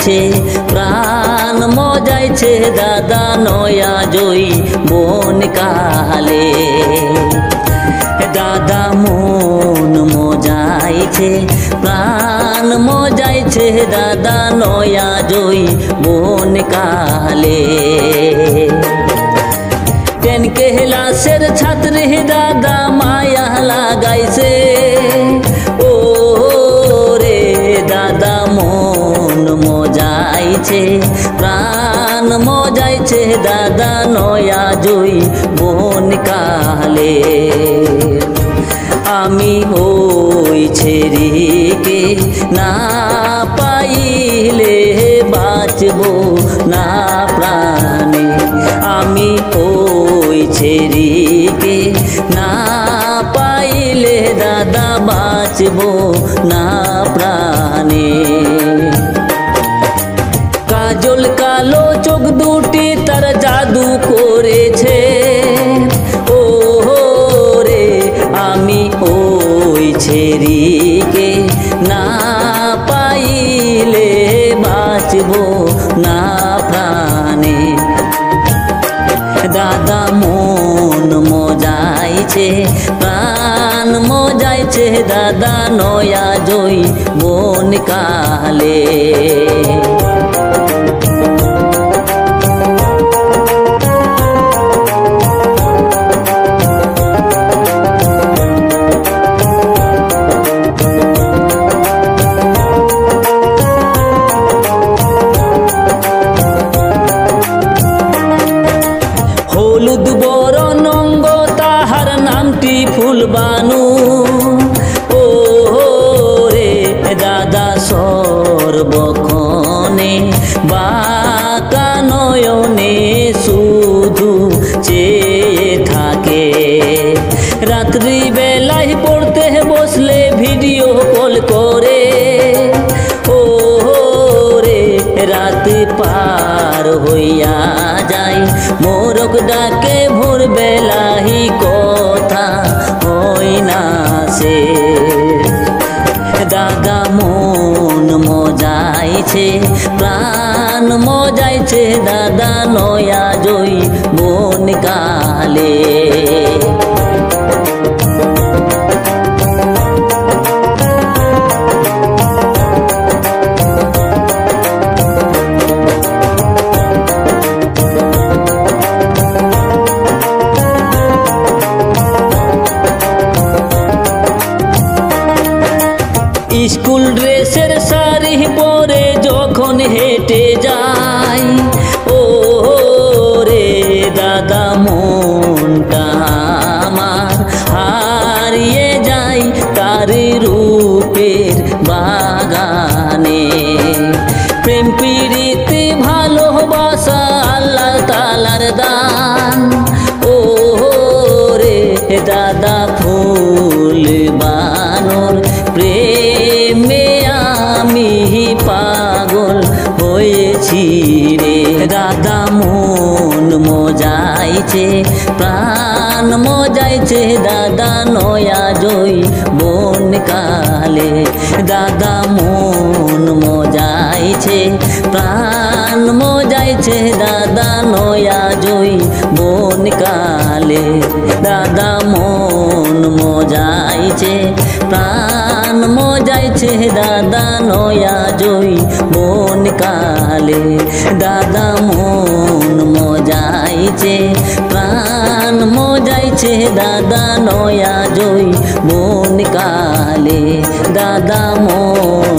মজাইছে প্রাণ মজাইছে দাদা নয়া জয়ী বোন কালে। দাদা মন মজাইছে প্রাণ মজাইছে দাদা নয়া জয়ী বোন কালে। টেন ক্লাসের ছাত্রী দাদা মায়া লাগাইছে ও রে দাদা মন মজাইছে প্রাণ মজাইছে দাদা নয়া জয়ী বোন কালে। আমি ওই ছেড়িকে না পাইলে বাঁচব না প্রাণে। আমি ওই ছেড়িকে না পাইলে দাদা বাঁচব না প্রাণে। কাজল কালো চোখ দুটি তার জাদু করেছে ও রে আমি ওই ছেড়িকে না পাইলে বাঁচব না প্রাণে। দাদা মন মজাইছে প্রাণ মজাইছে দাদা নয়া জয়ী বোন কালে। হলুদ বরণ অঙ্গ তাহার নামটি ফুলবানু ও রে দাদা সর্বক্ষণে বাঁকা নয়নে শুধু চেয়ে থাকে। রাত্রি বেলায় পড়তে বসলে ভিডিও কল করে ও রে রাত পার হইয়া যায় মোরক ডাকে ভোর বেলাহি কথা হয় না সে। দাদা মন মজাইছে প্রাণ মজাইছে দাদা নয়া জয়ী বোন কালে। স্কুল ড্রেসের শাড়ি পরে যখন হেঁটে যাই ও রে দাদা মনটা আমার হারিয়ে যায় তার রূপের বাগানে। প্রেম প্রীতি ভালোবাসা আল্লাহ তাআলার দান ও রে দাদা ফুল বানর প্রেমে আমি পাগল হয়েছি রে। দাদা মন মজাইছে প্রাণ মজাইছে দাদা নয়া জয়ী বোন কালে। দাদা মন মজাইছে প্রাণ মজাইছে দাদা নয়া জয়ী বোন কালে। দাদা মন মজাইছে প্রাণ মজাইছে দাদা নয়া জয়ী বোন কালে। দাদা মন মজাইছে প্রাণ মজাইছে দাদা নয়া জয়ী বোন কালে। দাদা মন